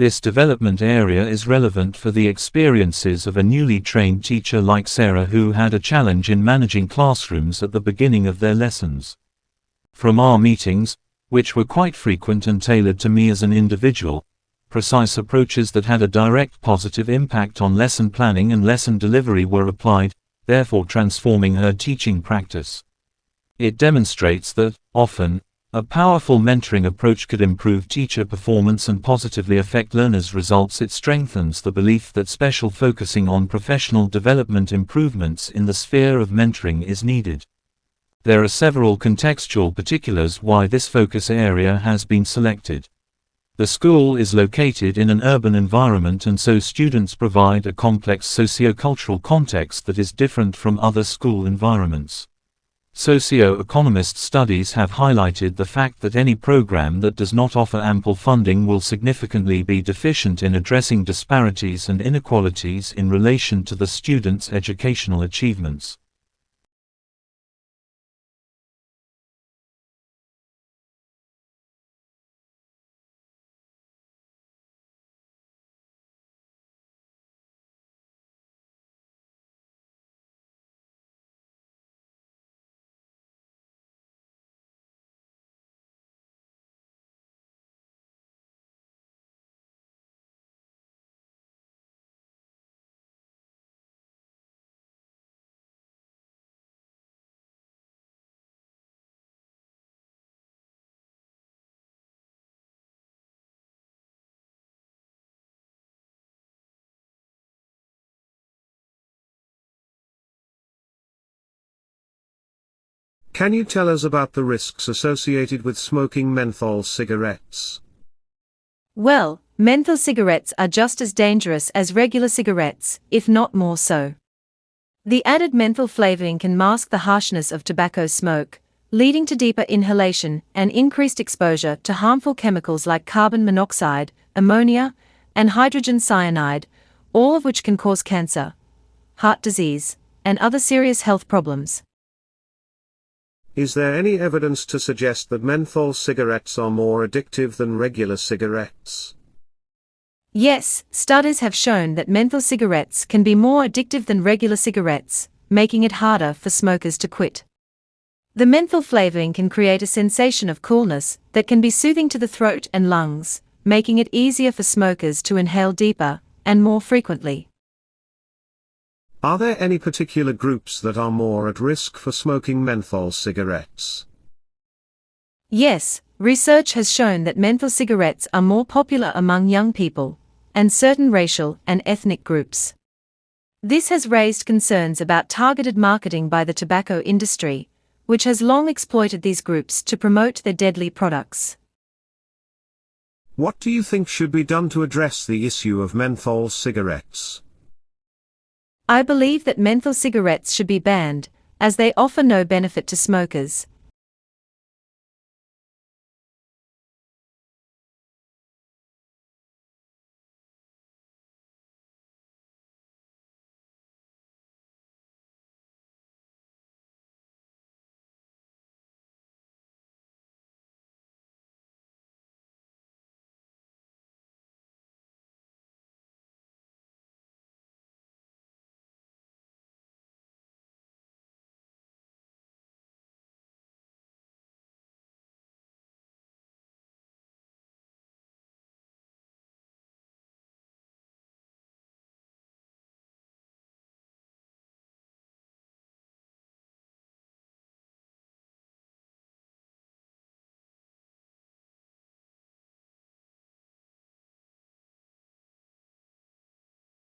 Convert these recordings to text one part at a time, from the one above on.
This development area is relevant for the experiences of a newly trained teacher like Sarah, who had a challenge in managing classrooms at the beginning of their lessons. From our meetings, which were quite frequent and tailored to me as an individual, precise approaches that had a direct positive impact on lesson planning and lesson delivery were applied, therefore transforming her teaching practice. It demonstrates that, often, a powerful mentoring approach could improve teacher performance and positively affect learners' results. It strengthens the belief that special focusing on professional development improvements in the sphere of mentoring is needed. There are several contextual particulars why this focus area has been selected. The school is located in an urban environment, and so students provide a complex socio-cultural context that is different from other school environments. Socio-economist studies have highlighted the fact that any program that does not offer ample funding will significantly be deficient in addressing disparities and inequalities in relation to the student's educational achievements. Can you tell us about the risks associated with smoking menthol cigarettes? Well, menthol cigarettes are just as dangerous as regular cigarettes, if not more so. The added menthol flavoring can mask the harshness of tobacco smoke, leading to deeper inhalation and increased exposure to harmful chemicals like carbon monoxide, ammonia, and hydrogen cyanide, all of which can cause cancer, heart disease, and other serious health problems. Is there any evidence to suggest that menthol cigarettes are more addictive than regular cigarettes? Yes, studies have shown that menthol cigarettes can be more addictive than regular cigarettes, making it harder for smokers to quit. The menthol flavoring can create a sensation of coolness that can be soothing to the throat and lungs, making it easier for smokers to inhale deeper and more frequently. Are there any particular groups that are more at risk for smoking menthol cigarettes? Yes, research has shown that menthol cigarettes are more popular among young people and certain racial and ethnic groups. This has raised concerns about targeted marketing by the tobacco industry, which has long exploited these groups to promote their deadly products. What do you think should be done to address the issue of menthol cigarettes? I believe that menthol cigarettes should be banned, as they offer no benefit to smokers.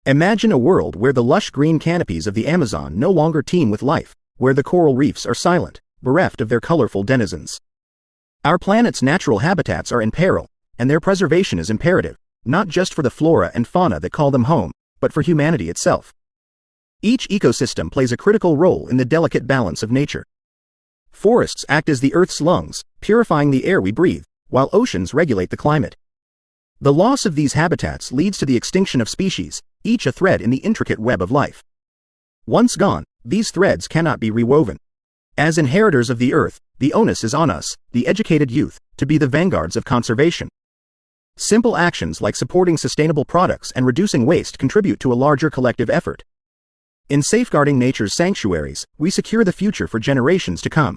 Imagine a world where the lush green canopies of the Amazon no longer teem with life, where the coral reefs are silent, bereft of their colorful denizens. Our planet's natural habitats are in peril, and their preservation is imperative, not just for the flora and fauna that call them home, but for humanity itself. Each ecosystem plays a critical role in the delicate balance of nature. Forests act as the Earth's lungs, purifying the air we breathe, while oceans regulate the climate. The loss of these habitats leads to the extinction of species, each a thread in the intricate web of life. Once gone, These threads cannot be rewoven. As inheritors of the earth, the onus is on us, the educated youth, to be the vanguards of conservation. Simple actions like supporting sustainable products and reducing waste contribute to a larger collective effort. In safeguarding nature's sanctuaries, we secure the future for generations to come.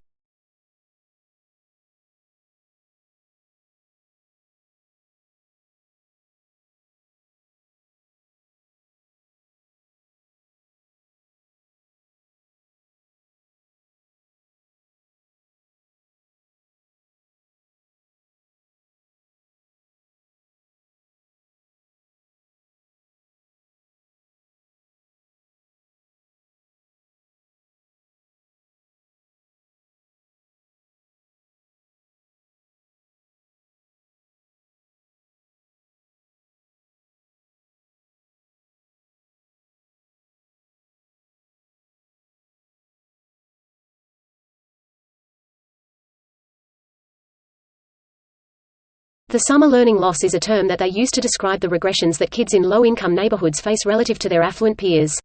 The summer learning loss is a term that they use to describe the regressions that kids in low-income neighborhoods face relative to their affluent peers.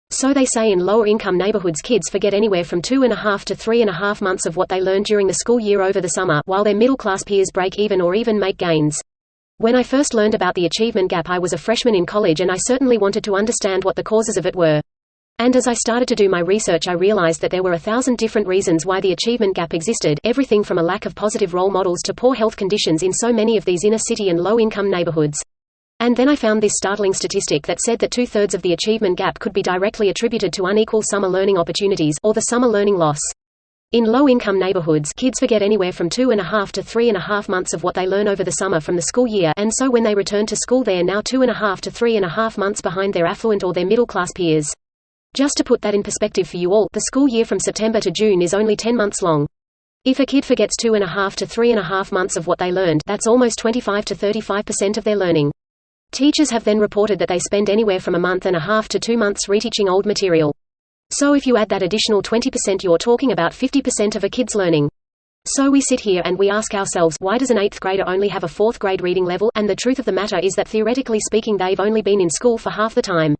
So they say in lower-income neighborhoods kids forget anywhere from 2.5 to 3.5 months of what they learned during the school year over the summer, while their middle-class peers break even or even make gains. When I first learned about the achievement gap, I was a freshman in college, and I certainly wanted to understand what the causes of it were. And as I started to do my research, I realized that there were 1,000 different reasons why the achievement gap existed, everything from a lack of positive role models to poor health conditions in so many of these inner-city and low-income neighborhoods. And then I found this startling statistic that said that 2/3 of the achievement gap could be directly attributed to unequal summer learning opportunities, or the summer learning loss. In low-income neighborhoods, kids forget anywhere from 2.5 to 3.5 months of what they learn over the summer from the school year, and so when they return to school they are now 2.5 to 3.5 months behind their affluent or their middle-class peers. Just to put that in perspective for you all, the school year from September to June is only 10 months long. If a kid forgets 2.5 to 3.5 months of what they learned, that's almost 25 to 35% of their learning. Teachers have then reported that they spend anywhere from 1.5 to 2 months reteaching old material. So if you add that additional 20%, you're talking about 50% of a kid's learning. So we sit here and we ask ourselves, why does an 8th grader only have a 4th grade reading level? And the truth of the matter is that theoretically speaking they've only been in school for half the time.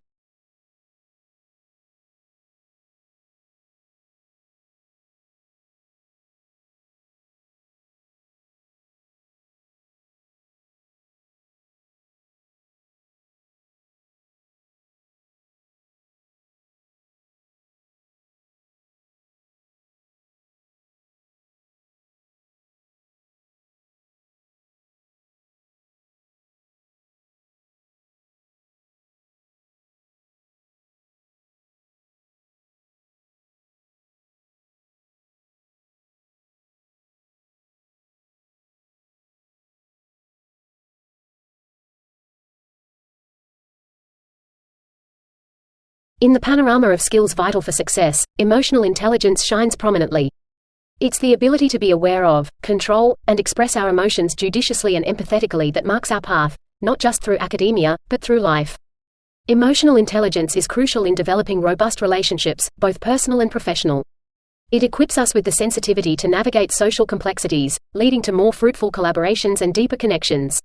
In the panorama of skills vital for success, emotional intelligence shines prominently. It's the ability to be aware of, control, and express our emotions judiciously and empathetically that marks our path, not just through academia, but through life. Emotional intelligence is crucial in developing robust relationships, both personal and professional. It equips us with the sensitivity to navigate social complexities, leading to more fruitful collaborations and deeper connections.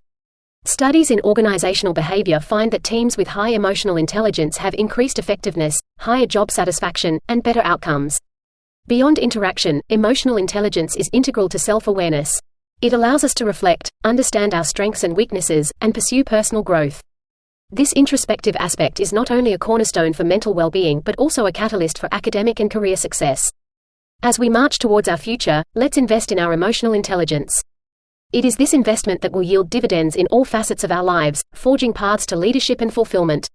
Studies in organizational behavior find that teams with high emotional intelligence have increased effectiveness, higher job satisfaction, and better outcomes. Beyond interaction, emotional intelligence is integral to self-awareness. It allows us to reflect, understand our strengths and weaknesses, and pursue personal growth. This introspective aspect is not only a cornerstone for mental well-being but also a catalyst for academic and career success. As we march towards our future, let's invest in our emotional intelligence. It is this investment that will yield dividends in all facets of our lives, forging paths to leadership and fulfillment.